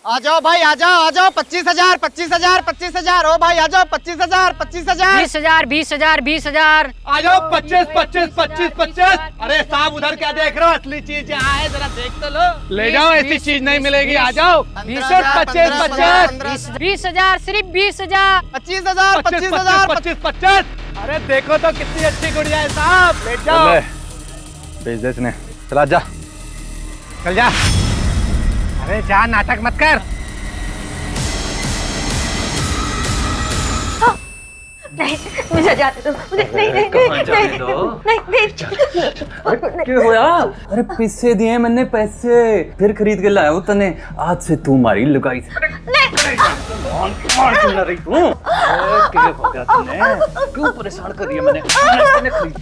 आ जाओ भाई, आ जाओ 25,000 25,000 25,000। ओ भाई आ जाओ 25,000 25,000 20,000 20,000 20,000। आ जाओ 25 25 25 25। अरे साहब उधर क्या देख रहे हो, असली चीज यहाँ है, जरा देख तो लो। ले जाओ, ऐसी चीज नहीं मिलेगी। आ जाओ 25 25 25 20,000 सिर्फ 20,000। 25,000 25,000 25 25। अरे देखो तो कितनी अच्छी गुड़िया है साहब, ले जाओ। भेज दे इसने, चला जा, चल जा। अरे जा, नाटक मत कर। नहीं, मुझे जाने दो, मुझे नहीं नहीं नहीं नहीं। क्यों हुआ? अरे पैसे दिए मैंने, पैसे फिर खरीद के लाया हूँ तने। आज से तू मारी लुगाई से मार रही तू। क्या हो गया तूने? क्यों परेशान कर रही है? मैंने खरीद।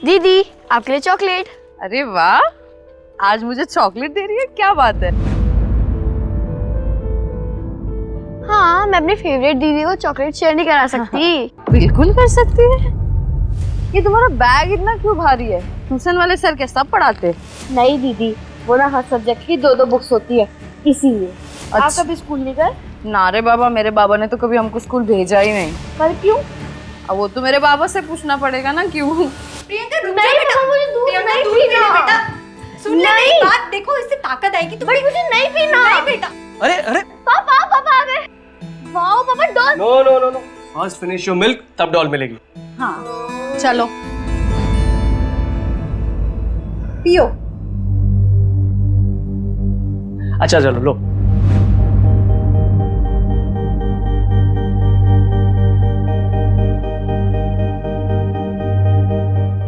दीदी, आपके लिए चॉकलेट। अरे वाह, आज मुझे चॉकलेट दे रही है, क्या बात है। हाँ, मैं अपनी फेवरेट दीदी को चॉकलेट शेयर नहीं करा सकती। बिल्कुल कर सकती है। ये तुम्हारा बैग इतना क्यों भारी है? ट्यूशन वाले सर के सब पढ़ाते? नहीं दीदी, वो ना हर सब्जेक्ट की 2-2 बुक्स होती है, इसीलिए। आप अच्छा। कभी स्कूल नहीं गए? ना रे बाबा, मेरे बाबा ने तो कभी हमको स्कूल भेजा ही नहीं। पर क्यों? अब वो तो मेरे बाबा से पूछना पड़ेगा ना, क्यों। प्रियंका रुक नहीं, जा बेटा, मुझे दूध प्रियंका नहीं दूध पी ले पीना। बेटा। सुन ले मेरी बात, देखो इससे ताकत आएगी। तुम मुझे नहीं पीना। नहीं बेटा। अरे अरे पापा पापा आ गए। वाओ पापा, doll. No no no no, first finish your milk तब डॉल मिलेगी। हाँ चलो पियो। अच्छा चलो लो।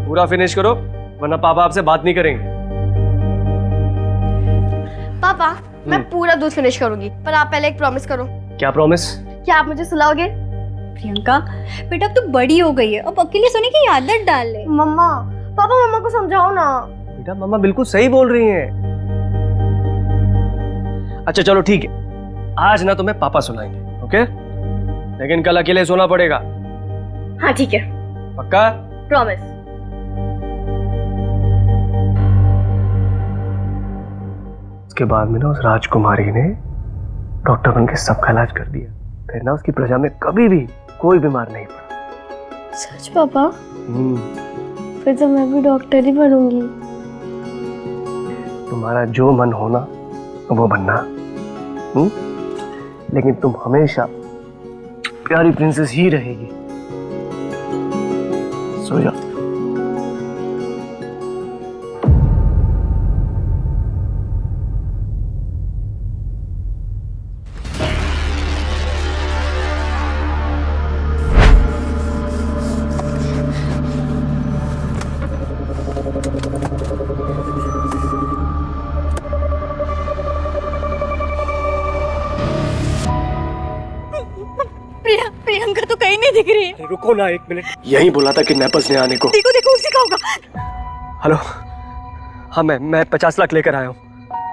पूरा फिनिश करो वरना पापा आपसे बात नहीं करेंगे। पापा, मैं पूरा दूध फिनिश करूंगी, पर आप पहले एक प्रॉमिस करो। क्या प्रॉमिस? क्या आप मुझे सुलाओगे? प्रियंका बेटा, अब तो बड़ी हो गई है, अब अकेले सोने की आदत डाल ले। मम्मा, पापा मम्मा को समझाओ ना। बेटा मम्मा बिल्कुल सही बोल रही हैं। अच्छा चलो ठीक है, आज ना तुम्हें पापा सुनाएंगे, ओके? लेकिन कल अकेले सोना पड़ेगा। हाँ ठीक है, पक्का? प्रॉमिस। उसके बाद में ना उस राजकुमारी ने डॉक्टर बन के सबका इलाज कर दिया। फिर ना उसकी प्रजा में कभी भी कोई बीमार नहीं पड़ा। सच पापा? फिर तो मैं भी डॉक्टर ही बनूंगी। तुम्हारा जो मन हो ना वो बनना। लेकिन तुम हमेशा प्यारी प्रिंसेस ही रहेगी। सो जा। प्रियंका तो कहीं नहीं दिख रही है। रुको ना एक मिनट, यही बोला था कि नेपल्स ने आने को। देखो देखो, उसी का होगा। हेलो, हाँ मैं 50 लाख लेकर आया हूँ।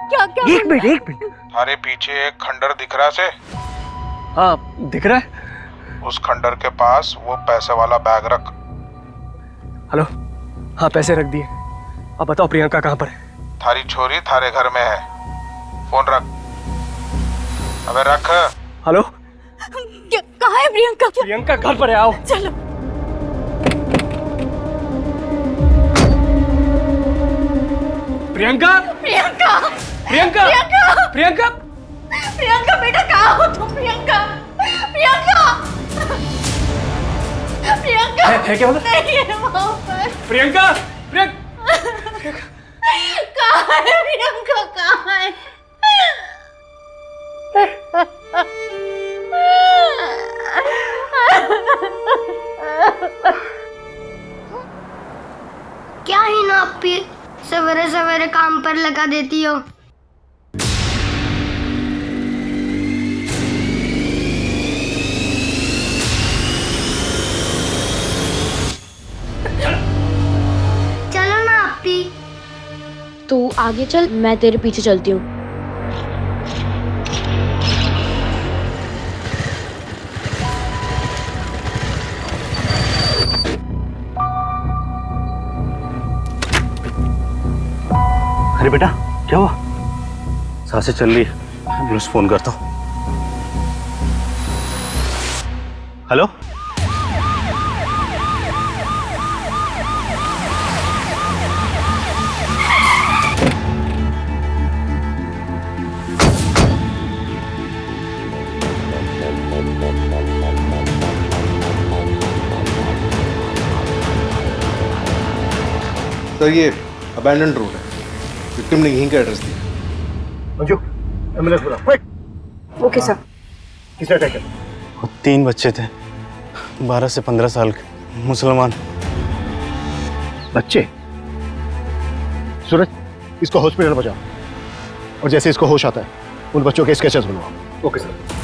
क्या क्या? एक मिनट। हमारे पीछे एक खंडर दिख रहा से। हाँ दिख रहा है। उस खंडर के पास वो पैसे वाला बैग रख। हेलो, हाँ पैसे रख दिए। अब बताओ प्रियंका कहाँ पर है? थारी छोरी थारे घर में है। फोन रख। अबे रख। हेलो, कहाँ है प्रियंका? प्रियंका घर पर है, आओ। चलो। प्रियंका प्रियंका प्रियंका प्रियंका प्रियंका प्रियंका बेटा, कहाँ हो तुम? प्रियंका प्रियंका प्रियंका है क्या मतलब? नहीं है वहाँ पर। प्रियंका कहाँ है प्रियंका? कहाँ है? क्या ही ना अपी, सवेरे सवेरे काम पर लगा देती हो। चलो ना अपी। तू आगे चल, मैं तेरे पीछे चलती हूँ। अरे बेटा क्या हुआ? सांसें चल रही है, एम्बुलेंस फोन करता हूँ। हेलो, सर ये अबैंडन रोड है, विक्टिम ने यहीं का एड्रेस दिया। मंजू एम्बुलेंस बुला, क्विक। Okay sir. किसने अटैक किया? वो 3 बच्चे थे, 12 से 15 साल के, मुसलमान। बच्चे? सूरज, इसको हॉस्पिटल पहुंचाओ और जैसे इसको होश आता है उन बच्चों के स्केचेस बनवाओ। Okay sir.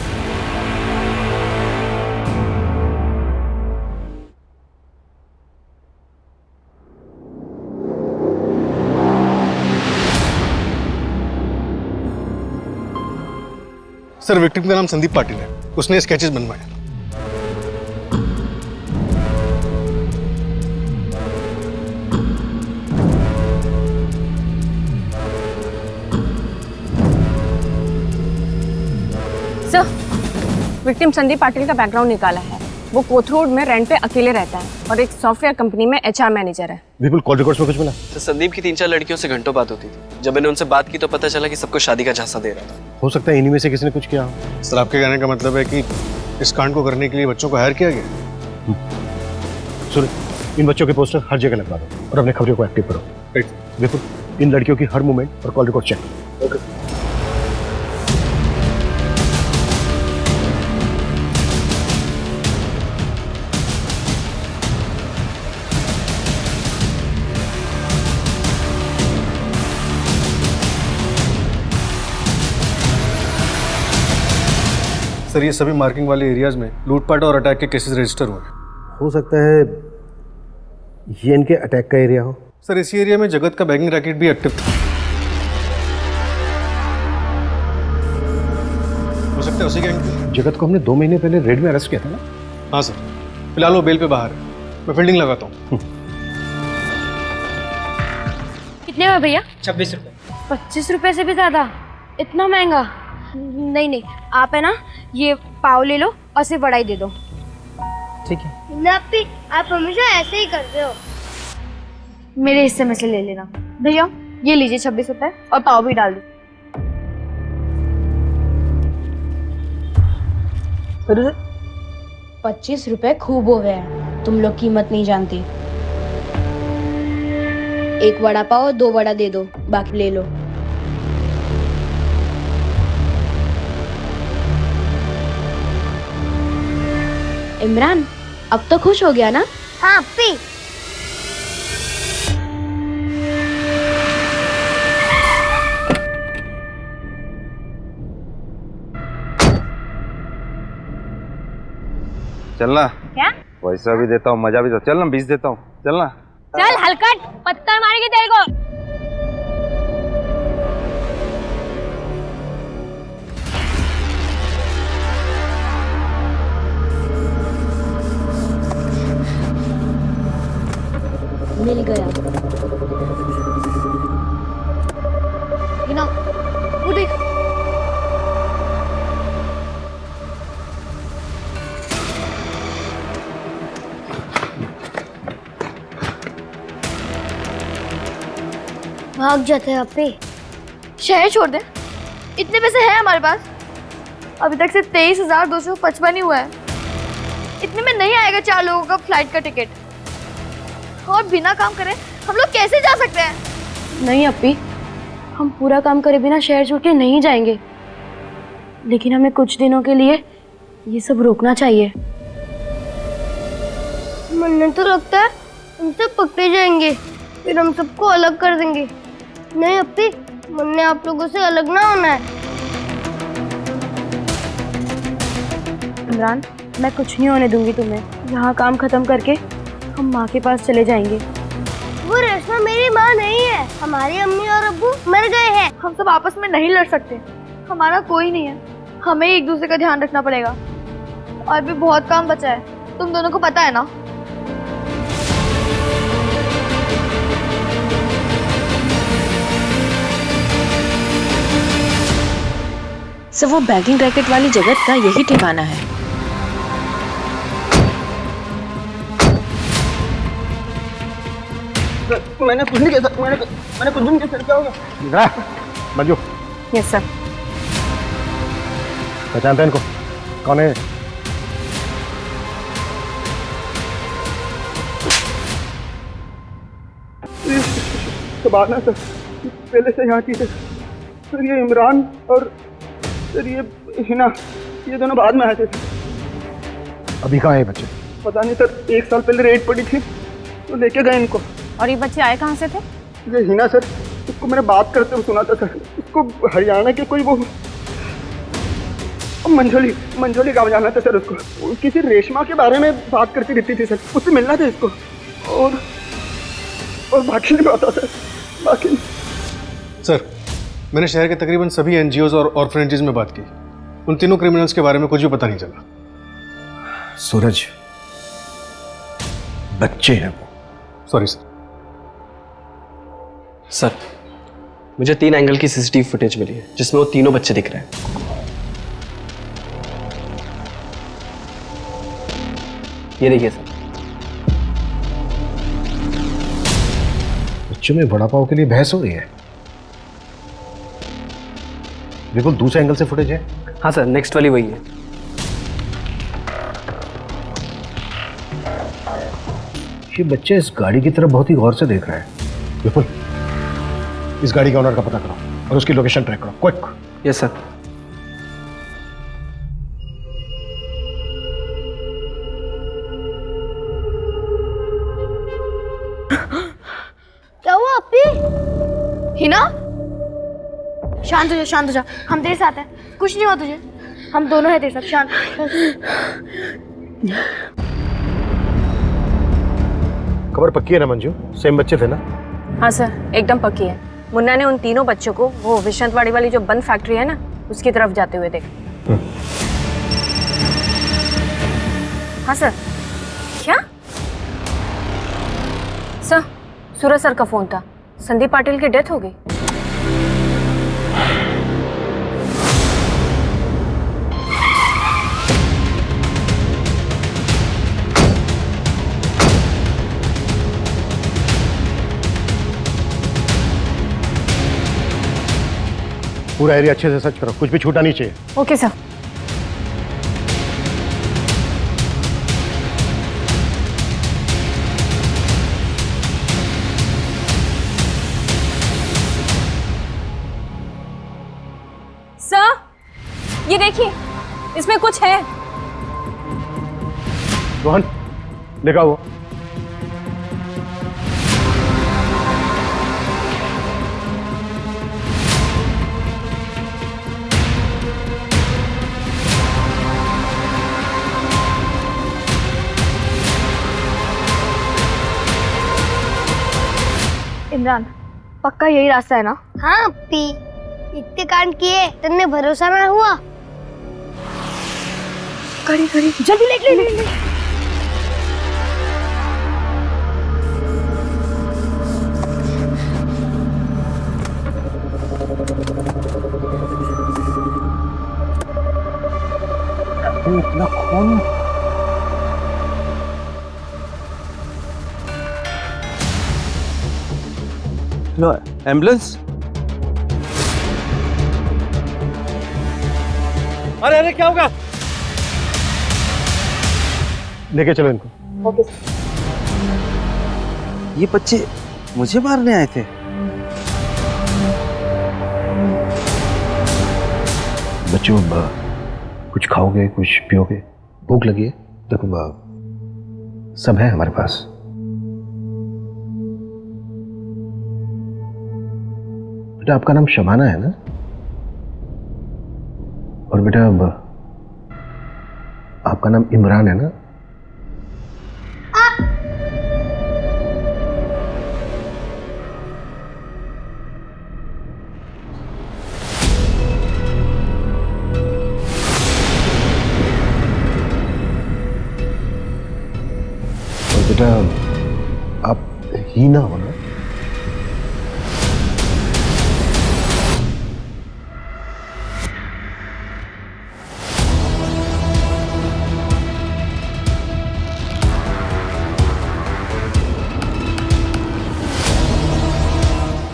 सर विक्टिम का नाम संदीप पाटिल है, उसने स्केचेस बनवाए। सर, विक्टिम संदीप पाटिल का बैकग्राउंड निकाला है। वो कोथरूड में रेंट पे अकेले रहता है और एक सॉफ्टवेयर कंपनी में HR मैनेजर है। विपुल, कॉल रिकॉर्ड्स में कुछ मिला? तो संदीप की 3-4 लड़कियों से घंटों बात होती थी। जब मैंने उनसे बात की तो पता चला कि सबको शादी का झांसा दे रहा था। हो सकता है इन्हीं में से किसी ने कुछ किया हो। सर आपके कहने का मतलब है कि इस कांड को करने के लिए बच्चों को हायर किया गया? सूरज, इन बच्चों के पोस्टर हर जगह लगवा दो और अपने खबरों को एक्टिव करो। विपुल, इन लड़कियों की हर मूवमेंट और कॉल रिकॉर्ड चेक करो। ओके। सर ये सभी मार्किंग वाले एरियाज में लूटपाट और अटैक के केसेस रजिस्टर हुए हैं। हो सकता है ये इनके अटैक का एरिया हो। सर इसी एरिया में जगत का बैगिंग रैकेट भी एक्टिव था। हो सकता है उसी गैंग। जगत को हमने 2 महीने पहले रेड में अरेस्ट किया था ना? हाँ सर, फिलहाल वो बेल पे बाहर है, मैं फील्डिंग लगाता हूँ। कितने में भैया? 26 रुपए। 25 रुपए से भी ज्यादा? इतना महंगा? नहीं नहीं, आप है ना ये पाव ले लो और सिर्फ वड़ा ही दे दो। ठीक है। नप्पी, आप हमेशा ऐसे ही करते हो। मेरे हिस्से में से ले लेना। भैया ये लीजिए 26 रुपए और पाव भी डाल दो। 25 रुपए खूब हो गए हैं, तुम लोग कीमत नहीं जानती। 1 वड़ा पाव 2 वड़ा दे दो, बाकी ले लो। इमरान, अब तो खुश हो गया ना? हाँ पी। चलना। क्या? पैसा भी देता हूँ, मजा भी देता हूँ। चलना 20 देता हूँ, चलना। चल हलकट, पत्थर मारेगी तेरे को। मिल गया। हिना, वो देख। भाग जाते हैं अपे। शहर छोड़ दे, इतने पैसे हैं हमारे पास। अभी तक से 23,255 ही हुआ है। इतने में नहीं आएगा 4 लोगों का फ्लाइट का टिकट। और बिना काम करे हम लोग कैसे जा सकते हैं? नहीं अपी, हम पूरा काम करे बिना शहर छोड़ के नहीं जाएंगे, लेकिन हमें कुछ दिनों के लिए ये सब रोकना चाहिए। मुन्ने तो लगता है हम सब पकड़े जाएंगे, फिर हम सबको अलग कर देंगे। नहीं अपी, मुन्ने आप लोगों से अलग ना होना है। इमरान, मैं कुछ नहीं होने दूंगी तुम्हें। यहाँ काम खत्म करके हम माँ के पास चले जाएंगे। वो रेशमा रेशमा मेरी माँ नहीं है, हमारी अम्मी और अब्बू मर गए हैं। हम सब आपस में नहीं लड़ सकते, हमारा कोई नहीं है, हमें एक दूसरे का ध्यान रखना पड़ेगा। और भी बहुत काम बचा है, तुम दोनों को पता है ना। सर वो बैगिंग रैकेट वाली जगत का यही ठिकाना है। मैंने कुछ नहीं किया, मैंने कुछ नहीं किया। क्या होगा? Manju, yes sir. पहचानते हैं इनको? कौन है? सबाना सर, पहले से यहाँ की सर। ये इमरान और सर ये हिना, ये दोनों बाद में आए थे। अभी कहाँ है बच्चे? पता नहीं सर, 1 साल पहले रेड पड़ी थी तो लेके गए इनको। और ये बच्चे आए कहाँ से थे? ये हिना सर, उसको मैंने बात करते हुए सुना था सर। उसको हरियाणा के कोई वो मंझोली गाँव जाना था सर। उसको किसी रेशमा के बारे में बात करती रहती थी सर, उससे मिलना था इसको। और बाकी नहीं पता सर, बाकी। सर, मैंने शहर के तकरीबन सभी एनजीओज और ऑर्फनेजेस में बात की। उन तीनों क्रिमिनल्स के बारे में कुछ भी पता नहीं चला। सूरज, बच्चे हैं वो। Sorry sir. सर, मुझे 3 एंगल की सीसीटीवी फुटेज मिली है जिसमें वो तीनों बच्चे दिख रहे हैं। ये देखिए सर। बच्चों में वड़ा पाव के लिए बहस हो रही है। बिल्कुल दूसरे एंगल से फुटेज है। हाँ सर, नेक्स्ट वाली वही है। ये बच्चे इस गाड़ी की तरफ बहुत ही गौर से देख रहा है। बिल्कुल, इस गाड़ी के ऑनर का पता करो और उसकी लोकेशन ट्रैक करो, क्विक। Yes sir. क्या हुआ अपी? हिना, शांत हो जा, शांत हो जा। हम तेरे साथ हैं, कुछ नहीं हुआ तुझे। हम दोनों हैं तेरे साथ, शांत। खबर पक्की है ना मंजू? सेम बच्चे थे ना? हाँ सर, एकदम पक्की है। मुन्ना ने उन तीनों बच्चों को वो विश्वंतवाड़ी वाली जो बंद फैक्ट्री है ना, उसकी तरफ जाते हुए देखा। हाँ सर। क्या सर? सूरज सर का फोन था, संदीप पाटिल की डेथ हो गई। पूरा एरिया अच्छे से सर्च करो, कुछ भी छूटा नहीं चाहिए। Okay sir. सर, ये देखिए, इसमें कुछ है। रोहन, देखा वो? इमरान, पक्का यही रास्ता है ना? हाँ अपी, इतने कांड किए, तुमने भरोसा ना हुआ? खड़ी खड़ी, जल्दी ले। इतना खून। लो, एम्बुलेंस। अरे अरे क्या होगा? लेके चलो इनको। ओके। ये बच्चे मुझे मारने आए थे? बच्चों, कुछ खाओगे, कुछ पियोगे? भूख लगी है? देखो, सब है हमारे पास। बेटा, आपका नाम शबाना है ना? और बेटा, आपका नाम इमरान है ना? बेटा आप ही ना हो ना?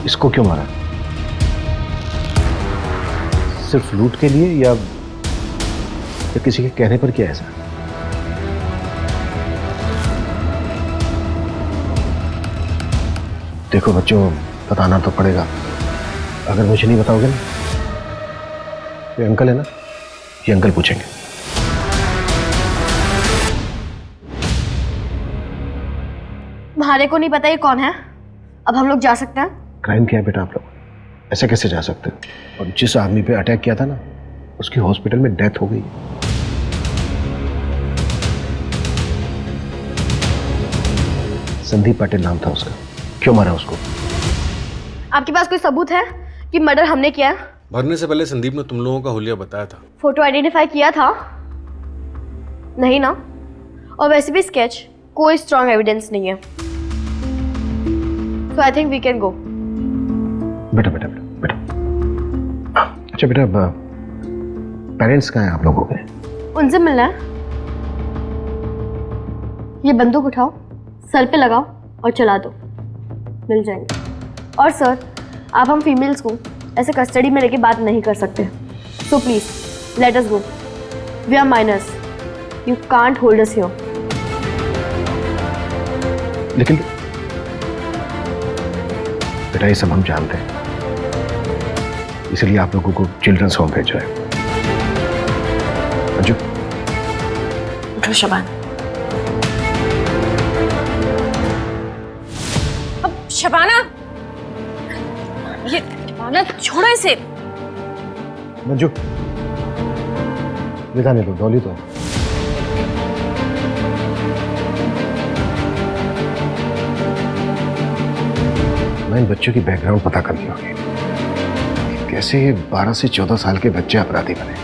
इसको क्यों मारा? सिर्फ लूट के लिए या किसी के कहने पर किया ऐसा? देखो बच्चों, बताना तो पड़ेगा। अगर मुझे नहीं बताओगे ना, ये अंकल है ना, ये अंकल पूछेंगे। तुम्हारे को नहीं पता ये कौन है? अब हम लोग जा सकते हैं? क्राइम किया है बेटा आप लोग, ऐसे कैसे जा सकते हो? और जिस आदमी पे अटैक किया था ना, उसकी हॉस्पिटल में डेथ हो गई। संदीप पाटिल नाम था उसका। क्यों मारा उसको? आपके पास कोई सबूत है कि मर्डर हमने किया है? मरने से पहले संदीप ने तुम लोगों का हुलिया बताया था। फोटो आइडेंटिफाई किया था? नहीं ना? और वैसे भी स्केच कोई स्ट्रॉन्ग एविडेंस नहीं है। So I think we can go. बेटा बेटा बेटा बेटा, अच्छा बेटा, पेरेंट्स कहाँ हैं आप लोगों के? उनसे मिलना है। ये बंदूक उठाओ, सर पे लगाओ और चला दो, मिल जाएंगे। और सर, आप हम फीमेल्स को ऐसे कस्टडी में लेके बात नहीं कर सकते। So please let us go. We are minors, you can't hold us here. लेकिन बेटा ये सब हम जानते हैं, इसलिए आप लोगों को चिल्ड्रंस होम भेजा है। अंजू, उठो शबाना। अब शबाना, ये शबाना छोड़ो इसे। मंजू, बिठाने दो, डॉली तो। मैं इन बच्चों की बैकग्राउंड पता करनी होगी। कैसे ये 12 से 14 साल के बच्चे अपराधी बने?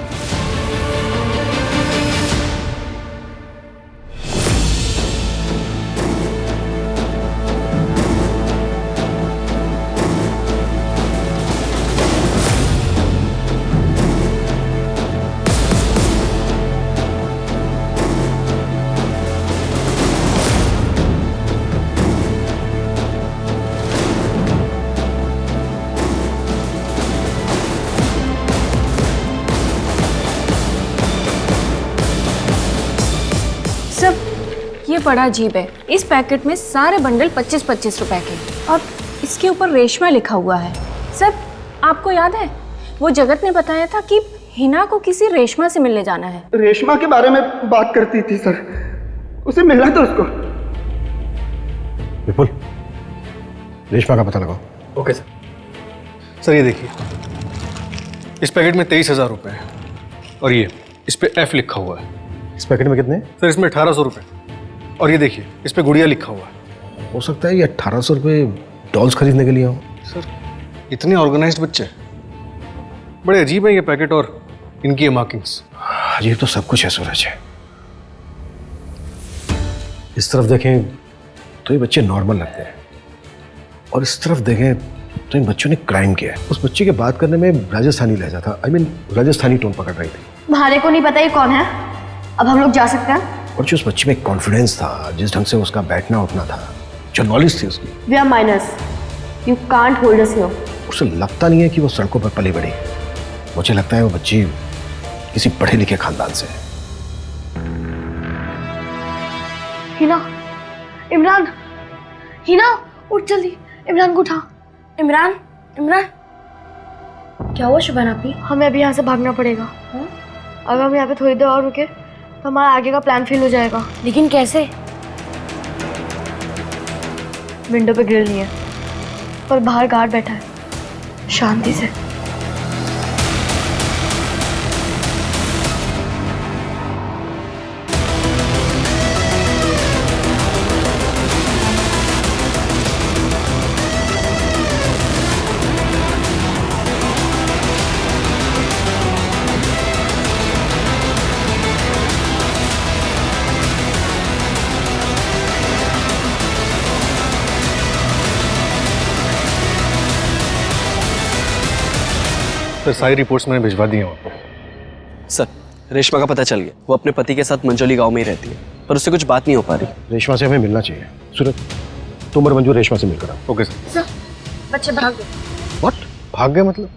ये बड़ा अजीब है। इस पैकेट में सारे बंडल 25-25 रुपए के, और इसके ऊपर रेशमा लिखा हुआ है। सर, आपको याद है वो जगत ने बताया था कि हिना को किसी रेशमा से मिलने जाना है। रेशमा के बारे में बात करती थी सर, उसे मिलना था उसको। विपुल, रेशमा का पता लगाओ। Okay sir. सर ये देखिए, इस पैकेट में 23,000 रुपए है, और ये इस पे F लिखा हुआ है। इस पैकेट में कितने? सर इसमें 1800 रुपए, और ये देखिए इस पे गुड़िया लिखा हुआ है। हो सकता है ये 1800 रुपए डॉल्स खरीदने के लिए हो। सर इतने ऑर्गेनाइज्ड बच्चे, बड़े अजीब है ये पैकेट और इनकी ये मार्किंग्स। अजीब तो सब कुछ है सूरज। इस तरफ देखें तो ये बच्चे नॉर्मल लगते हैं, और इस तरफ देखें तो इन बच्चों ने क्राइम किया है। उस बच्चे के बात करने में राजस्थानी लहजा था, राजस्थानी टोन पकड़ रही थी। तुम्हारे को नहीं पता ये कौन है? अब हम लोग जा सकते हैं? और जो उस बच्चे में कॉन्फिडेंस था, जिस ढंग से उसका बैठना उठना था, जो नॉलेज थी उसकी। We are minors, you can't hold us here. उसे लगता नहीं है कि वो सड़कों पर पली बड़ी। मुझे लगता है वो बच्ची किसी पढ़े लिखे खानदान से है। हिना, इमरान, हिना उठ जल्दी, इमरान को उठा। इमरान, इमरान, क्या हुआ शबाना आपी? हमें अभी यहाँ से भागना पड़ेगा। अगर हम यहाँ पे थोड़ी देर और रुके तो हमारा आगे का प्लान फेल हो जाएगा। लेकिन कैसे? विंडो पे ग्रिल नहीं है, पर बाहर गार्ड बैठा है, शांति से। सर सारी रिपोर्ट्स मैंने भिजवा दी हैं आपको। सर रेशमा का पता चल गया, वो अपने पति के साथ मंजोली गांव में ही रहती है, पर उससे कुछ बात नहीं हो पा रही। रेशमा से हमें मिलना चाहिए। सूरज, तुम और मंजू रेशमा से मिलकर आओ। Okay sir. सर बच्चे भाग गए। व्हाट? भाग गए मतलब?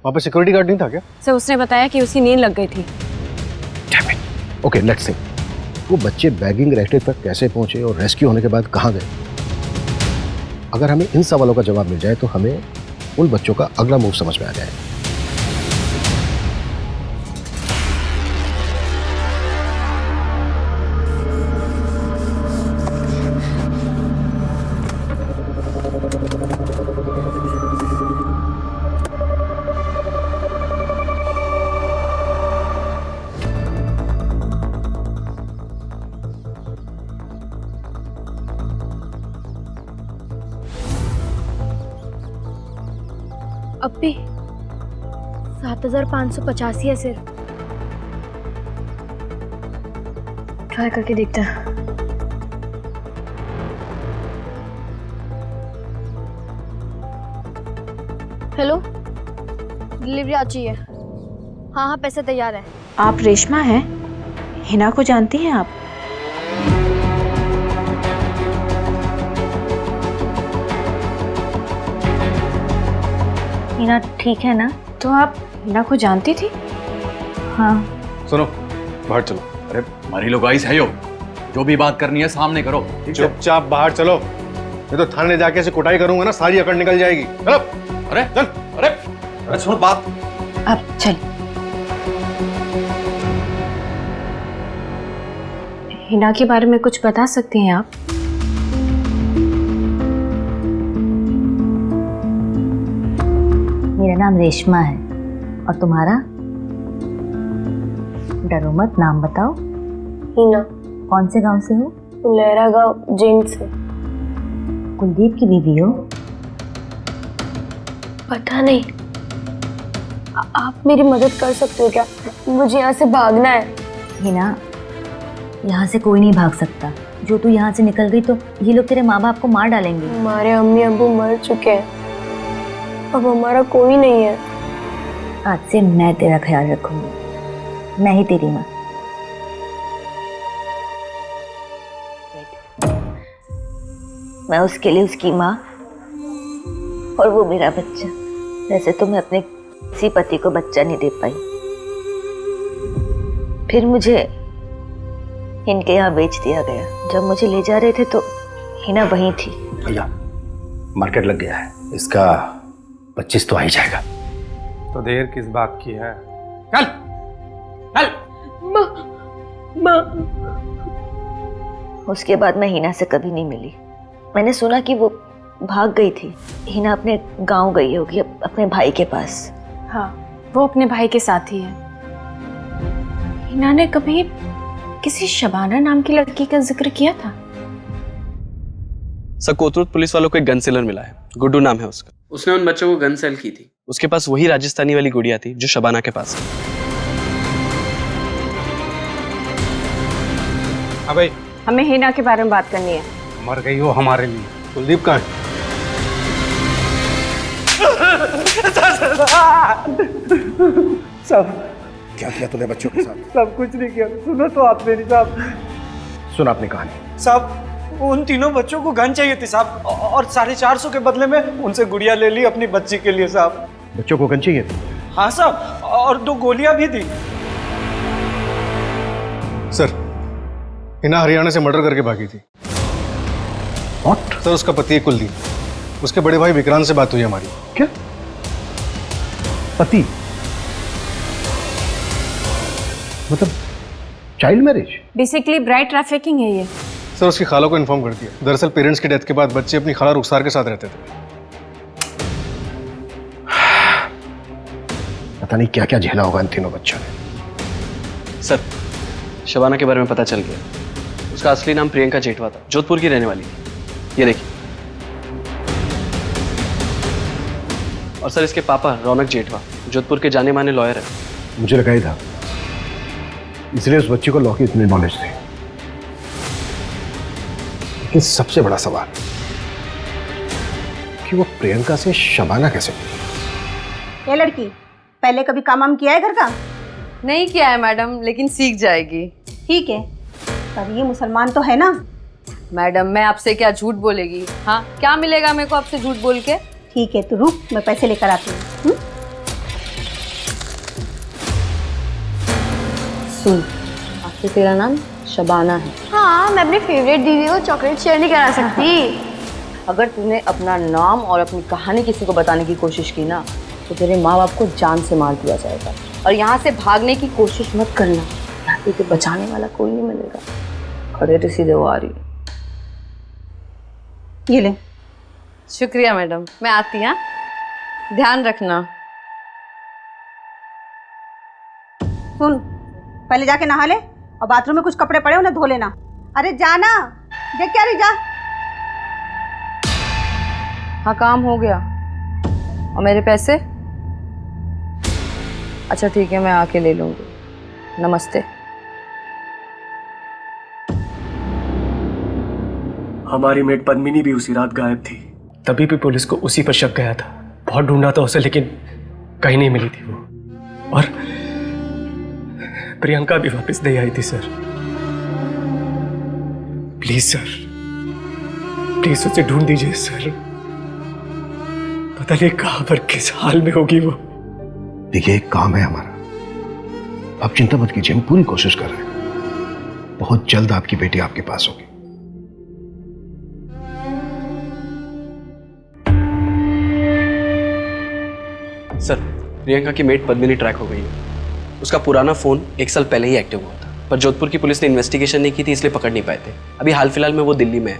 वहाँ पे सिक्योरिटी गार्ड नहीं था क्या? सर उसने बताया कि उसकी नींद लग गई थी। ओके लेट्स सी, वो बच्चे बैगिंग रेस्टेज तक कैसे पहुंचे और रेस्क्यू होने के बाद कहाँ गए? अगर हमें इन सवालों का जवाब मिल जाए तो हमें उन बच्चों का अगला मूव समझ में आ जाए। अब भी 7585 है सिर्फ। ट्राई करके देखते हैं। हेलो, डिलीवरी आ चाहिए। हाँ हाँ पैसे तैयार है। आप रेशमा हैं? हिना को जानती हैं आप? हिना ठीक है ना? तो आप हिना को जानती थी? हाँ। सुनो, बाहर चलो। अरे हमारी लोग गाइस है यो, जो भी बात करनी है सामने करो। चुपचाप बाहर चलो, नहीं तो थाने जाके ऐसे कुटाई करूंगा ना, सारी अकड़ निकल जाएगी। चलो। अरे चल। अरे सुनो बात। आप चलिए। हिना के बारे में कुछ बता सकती हैं आप? मेरा नाम रेशमा है और तुम्हारा? डरो मत, नाम बताओ। हिना। कौन से गांव से हो? लहरा गांव जींद से। कुलदीप की बीवी हो? पता नहीं। आप मेरी मदद कर सकते हो क्या? मुझे यहाँ से भागना है। हिना, यहाँ से कोई नहीं भाग सकता। जो तू यहाँ से निकल गई तो ये लोग तेरे माँ बाप को मार डालेंगे। हमारे अम्मी अब्बू मर चुके हैं, अब हमारा कोई नहीं है। आज से मैं तेरा ख्याल रखूंगी, मैं ही तेरी माँ। मैं उसके लिए उसकी माँ और वो मेरा बच्चा। वैसे तो मैं अपने किसी पति को बच्चा नहीं दे पाई, फिर मुझे इनके यहाँ बेच दिया गया। जब मुझे ले जा रहे थे तो हिना वहीं थी। भैया मार्केट लग गया है, इसका 25 तो आ ही जाएगा। तो देर किस बात की है? चल चल। माँ। उसके बाद मैं हिना से कभी नहीं मिली। मैंने सुना कि वो भाग गई थी। हिना अपने गांव गई होगी, अपने भाई के पास। हाँ, वो अपने भाई के साथ ही है। हिना ने कभी किसी शबाना नाम की लड़की का जिक्र किया था? सर कोतरूद पुलिस वालों को एक गन सेलर मिला है, गुड्डू नाम है उसका। उसने उन बच्चों को गन सेल की थी। उसके पास वही राजस्थानी वाली गुड़िया थी जो शबाना के पास है। हाँ भाई, हमें हिना के बारे में बात करनी है। मर गई हो हमारे लिए। कुलदीप कहाँ है? साहब क्या किया तूने बच्चों के साथ? सब कुछ नहीं किया। सुनो तो आप मेरी साहब। सुन आपने कहानी। साहब उन तीनों बच्चों को गन चाहिए थी साहब, और 450 के बदले में उनसे गुड़िया ले ली अपनी बच्ची के लिए साहब। बच्चों को गन चाहिए थी? हाँ साहब, और 2 गोलियां भी दी। सर हिना हरियाणा से मर्डर करके भागी थी। What? सर उसका पति है कुलदीप, उसके बड़े भाई विक्रांत से बात हुई हमारी। क्या? पति? मतलब child marriage? Basically bride trafficking है ये। सर उसकी खाला को इन्फॉर्म कर दिया। दरअसल पेरेंट्स की डेथ के बाद बच्चे अपनी खाला रुखसार के साथ रहते थे। पता नहीं क्या क्या झेला होगा इन तीनों बच्चों ने। सर शबाना के बारे में पता चल गया। उसका असली नाम प्रियंका जेठवा था, जोधपुर की रहने वाली थी। ये देखिए। और सर इसके पापा रौनक जेठवा जोधपुर के जाने माने लॉयर है। मुझे लगा ही था, इसलिए उस बच्ची को लॉ की इतनी नॉलेज थी। लेकिन सबसे बड़ा सवाल कि वो प्रियंका से शबाना कैसे मिली? ये लड़की पहले कभी काम किया है घर का? नहीं किया है मैडम, लेकिन सीख जाएगी। ठीक है, पर ये मुसलमान तो है ना। मैडम मैं आपसे क्या झूठ बोलेगी? हाँ, क्या मिलेगा मेरे को आपसे झूठ बोल के? ठीक है, तो रुक, मैं पैसे लेकर आती हूँ। सुन, आपसे तेरा नाम शबाना है। हाँ, मैं अपनी फेवरेट दीदी को चॉकलेट शेयर नहीं करा सकती। अगर तूने अपना नाम और अपनी कहानी किसी को बताने की कोशिश की ना, तो तेरे माँ बाप को जान से मार दिया जाएगा। और यहाँ से भागने की कोशिश मत करना, यहाँ पे तुझे बचाने वाला कोई नहीं मिलेगा। खड़े तो सीधे वो आ रही। ये ले। शुक्रिया मैडम, मैं आती। हाँ, ध्यान रखना। सुन, पहले जाके नहा ले और बाथरूम में कुछ कपड़े पड़े उन्हें धो लेना। अरे जाना, देख क्या रही, जा। हाँ, काम हो गया। और मेरे पैसे? अच्छा ठीक है, मैं आके ले लूंगी। नमस्ते। हमारी मेट पद्मिनी भी उसी रात गायब थी। तभी भी पुलिस को उसी पर शक गया था। बहुत ढूंढा था उसे, लेकिन कहीं नहीं मिली थी वो। और प्रियंका भी वापस नहीं आई थी सर। प्लीज सर, प्लीज उसे ढूंढ दीजिए सर। पता नहीं कहां पर किस हाल में होगी वो। देखिए, एक काम है हमारा, आप चिंता मत कीजिए, हम पूरी कोशिश कर रहे हैं। बहुत जल्द आपकी बेटी आपके पास होगी। सर, प्रियंका की मेट पद्मिनी ट्रैक हो गई है। उसका पुराना फोन 1 साल पहले ही एक्टिव हुआ था, पर जोधपुर की पुलिस ने इन्वेस्टिगेशन नहीं की थी, इसलिए पकड़ नहीं पाए थे। अभी हाल फिलहाल में वो दिल्ली में है।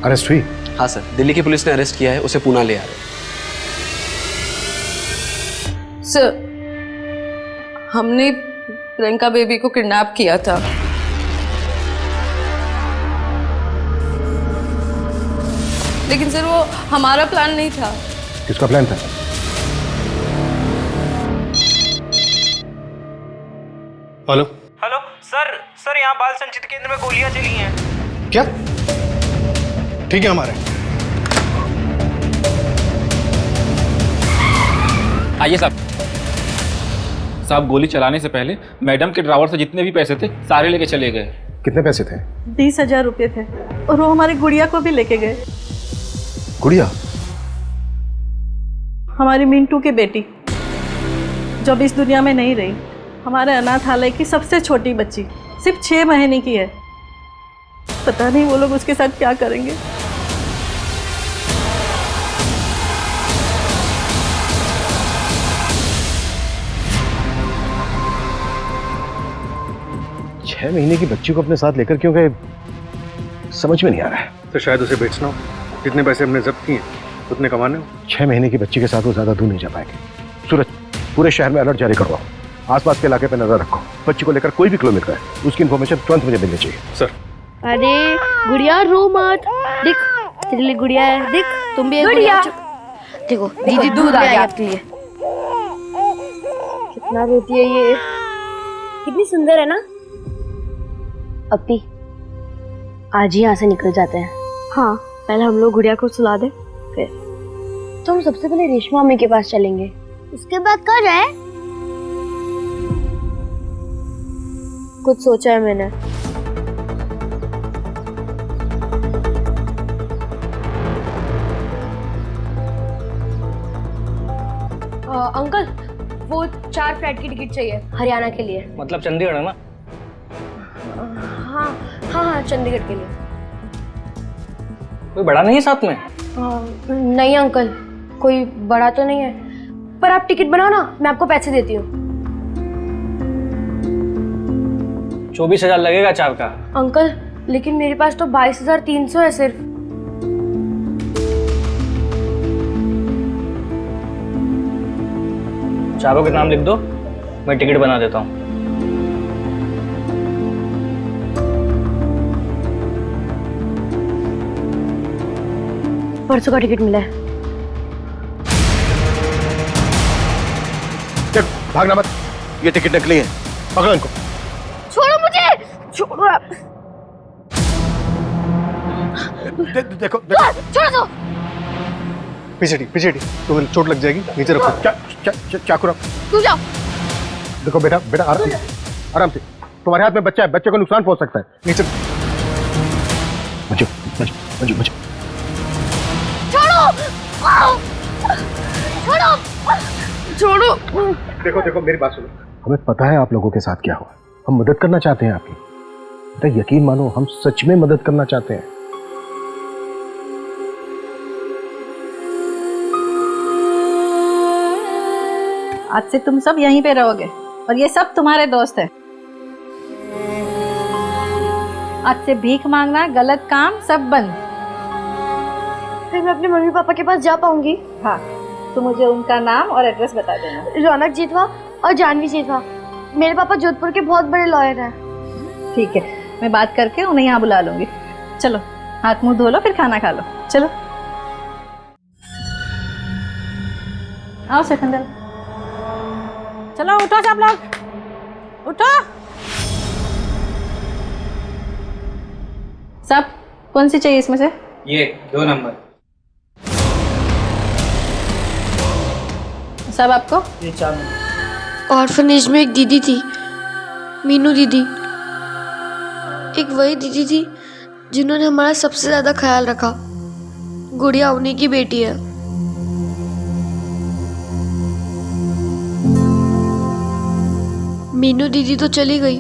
अरेस्ट हुई? हाँ सर, दिल्ली की पुलिस ने अरेस्ट किया है, उसे पुणे ले आ रहे हैं। सर, हमने प्रियंका बेबी को किडनैप किया था। लेकिन सर वो हमारा प्लान नहीं था। किसका प्लान था? हेलो हेलो सर, यहाँ बाल संचित केंद्र में गोलियां चली हैं। क्या? ठीक है, हमारे आइए साहब, गोली चलाने से पहले मैडम के ड्रावर से जितने भी पैसे थे सारे लेके चले गए। कितने पैसे थे? 20,000 रुपए थे, और वो हमारी गुड़िया को भी लेके गए। गुड़िया? हमारी मिंटू की बेटी, जो अब इस दुनिया में नहीं रही। हमारे अनाथालय की सबसे छोटी बच्ची, सिर्फ 6 महीने की है। पता नहीं वो लोग उसके साथ क्या करेंगे। छह महीने की बच्ची को अपने साथ लेकर क्यों गए, समझ में नहीं आ रहा है। तो शायद उसे बेचना हो। जितने पैसे हमने जब्त किए उतने कमाने हो। 6 महीने की बच्ची के साथ वो ज्यादा दूर नहीं जा पाएंगे। सूरज, पूरे शहर में अलर्ट जारी करवाओ, आसपास के इलाके पे नजर रखो। बच्ची को लेकर कोई भी क्लू मिल रहा है, उसकी इन्फॉर्मेशन तुरंत मुझे मिलनी चाहिए। सर। अरे गुड़िया, रो मत, देख तेरे लिए गुड़िया है, देख तुम भी एक गुड़िया। देखो दीदी दूध आ गया आपके लिए। कितना रोती है ये, कितनी सुंदर है ना। अपी, आज ही यहाँ से निकल जाते हैं। हाँ, पहले हम लोग गुड़िया को सुला दे, फिर तो हम सबसे पहले रेशमा मम्मी के पास चलेंगे। उसके बाद कहाँ जाए? कुछ सोचा है मैंने। अंकल, वो 4 फ्लाइट की टिकट चाहिए हरियाणा के लिए। मतलब चंडीगढ़ है ना? हाँ हाँ हाँ, चंडीगढ़ के लिए। कोई बड़ा नहीं है साथ में? नहीं अंकल, कोई बड़ा तो नहीं है, पर आप टिकट बनाओ ना, मैं आपको पैसे देती हूँ। 24,000 लगेगा 4 का। अंकल, लेकिन मेरे पास तो 22,300 है सिर्फ। चारों के नाम लिख दो, मैं टिकट बना देता हूँ। परसों का टिकट मिला है। चल, भागना मत, ये टिकट नकली है, पकड़ो इनको। छोड़ो मुझे, छोड़ो आप। देखो छोड़ो। पीछे तुम्हें चोट लग जाएगी, नीचे रखो। क्या? चाकू रख। तू जाओ। देखो बेटा बेटा आराम से, तुम्हारे हाथ में बच्चा है, बच्चे को नुकसान पहुंच सकता है। नीचे मुझे छोड़ो छोड़ो छोड़ो। देखो देखो मेरी बात सुनो, हमें पता है आप लोगों के साथ क्या हुआ, हम मदद करना चाहते हैं आपकी। बेटा यकीन मानो, हम सच में मदद करना चाहते हैं। आज से तुम सब यहीं पे रहोगे और ये सब तुम्हारे दोस्त हैं। आज से भीख मांगना, गलत काम सब बंद। फिर मैं अपने मम्मी पापा के पास जा पाऊंगी? हाँ, तो मुझे उनका नाम और एड्रेस बता देना। रौनक जीतवा और जानवी जीतवा। मेरे पापा जोधपुर के बहुत बड़े लॉयर हैं। ठीक है, मैं बात करके उन्हें यहाँ बुला लूंगी। चलो हाथ मुंह धो लो, फिर खाना खा लो। चलो आओ सिकंदर। चलो उठो सब लोग, उठो सब। कौन सी चाहिए इसमें से? ये 2 नंबर। सब आपको? ये 4 नंबर। ऑर्फनेज में एक दीदी थी, मीनू दीदी। एक वही दीदी थी जिन्होंने हमारा सबसे ज्यादा ख्याल रखा। गुड़िया उन्हीं की बेटी है। मीनू दीदी तो चली गई,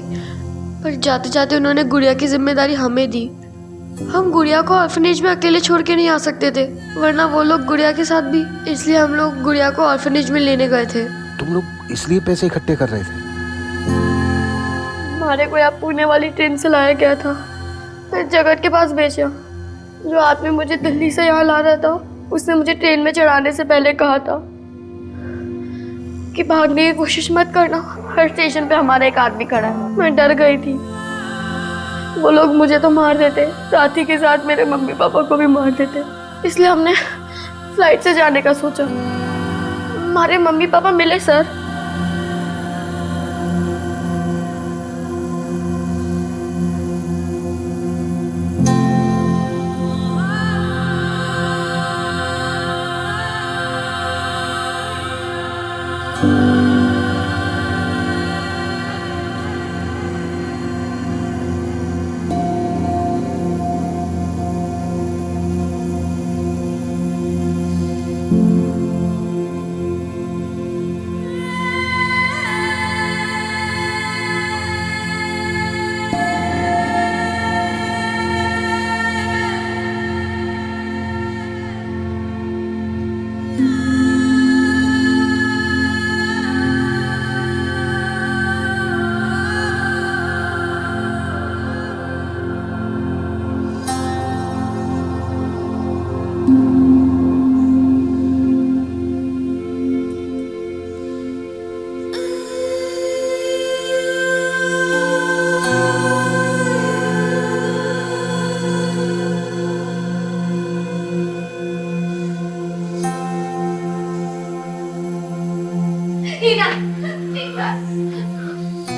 पर जाते जाते उन्होंने गुड़िया की जिम्मेदारी हमें दी। हम गुड़िया को ऑर्फनेज में अकेले छोड़ के नहीं आ सकते थे, वरना वो लोग गुड़िया के साथ भी। इसलिए हम लोग गुड़िया को ऑर्फनेज में लेने गए थे। तुम लोग इसलिए पैसे इकट्ठे कर रहे थे? हमारे को यहाँ पुणे वाली ट्रेन से लाया गया था, फिर जगत के पास भेजा। जो आदमी मुझे दिल्ली से यहाँ ला रहा था, उसने मुझे ट्रेन में चढ़ाने से पहले कहा था कि भागने की कोशिश मत करना, हर स्टेशन पे हमारा एक आदमी खड़ा है। मैं डर गई थी, वो लोग मुझे तो मार देते, साथ ही के साथ मेरे मम्मी पापा को भी मार देते। इसलिए हमने फ्लाइट से जाने का सोचा। हमारे मम्मी पापा मिले सर।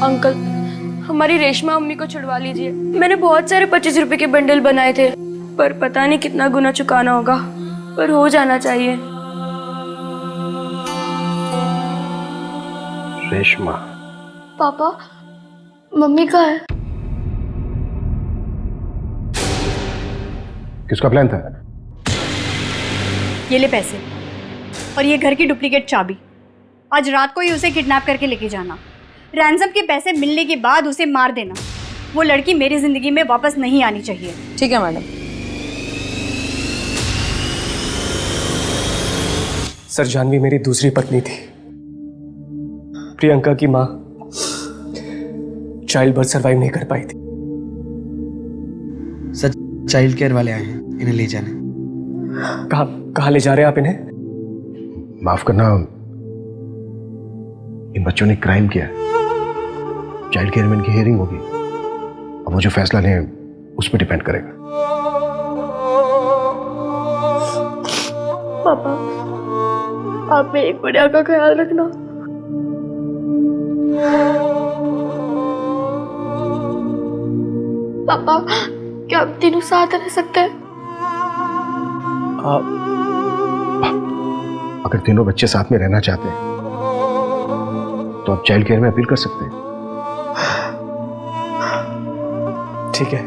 अंकल, हमारी रेशमा अम्मी को छुड़वा लीजिए। मैंने बहुत सारे 25 रुपए के बंडल बनाए थे, पर पता नहीं कितना गुना चुकाना होगा, पर हो जाना चाहिए। रेशमा। पापा, मम्मी कहाँ है? किसका प्लान था? ये ले पैसे और ये घर की डुप्लीकेट चाबी। आज रात को ही उसे किडनैप करके लेके जाना। रैंसम के पैसे मिलने के बाद उसे मार देना। वो लड़की मेरी जिंदगी में वापस नहीं आनी चाहिए। ठीक है मैडम। सर, जानवी मेरी दूसरी पत्नी थी। प्रियंका की माँ चाइल्ड बर्थ सरवाइव नहीं कर पाई थी। सर, चाइल्ड केयर वाले आए हैं, इन्हें ले जाने। कहाँ ले जा रहे हैं आप इन्हें? माफ करना, इन बच्चों ने क्राइम किया है। चाइल्ड केयर में इनकी हियरिंग होगी, अब वो जो फैसला लें उस पर डिपेंड करेगा। पापा, आप मेरी गुड़िया का ख्याल रखना। पापा, क्या हम तीनों साथ रह सकते हैं? अगर तीनों बच्चे साथ में रहना चाहते हैं तो आप चाइल्ड केयर में अपील कर सकते हैं। ठीक है।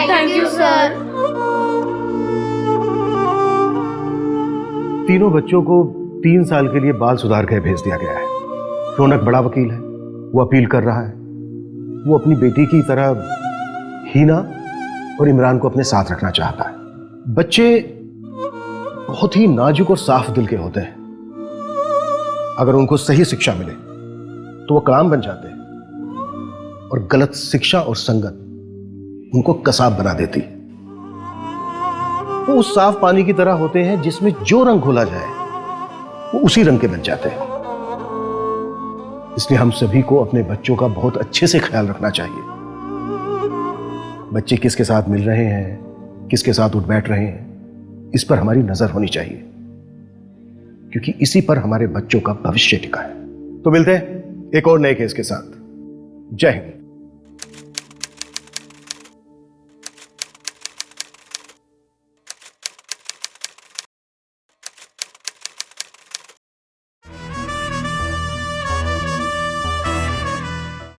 Thank you sir. तीनों बच्चों को 3 साल के लिए बाल सुधार गृह भेज दिया गया है। रौनक बड़ा वकील है, वो अपील कर रहा है। वो अपनी बेटी की तरह हीना और इमरान को अपने साथ रखना चाहता है। बच्चे बहुत ही नाजुक और साफ दिल के होते हैं। अगर उनको सही शिक्षा मिले तो वो काम बन जाते हैं, और गलत शिक्षा और संगत उनको कसाब बना देती। वो उस साफ पानी की तरह होते हैं जिसमें जो रंग घोला जाए वो उसी रंग के बन जाते हैं। इसलिए हम सभी को अपने बच्चों का बहुत अच्छे से ख्याल रखना चाहिए। बच्चे किसके साथ मिल रहे हैं, किसके साथ उठ बैठ रहे हैं, इस पर हमारी नजर होनी चाहिए, क्योंकि इसी पर हमारे बच्चों का भविष्य टिका है। तो मिलते हैं एक और नए केस के साथ। जय हिंद।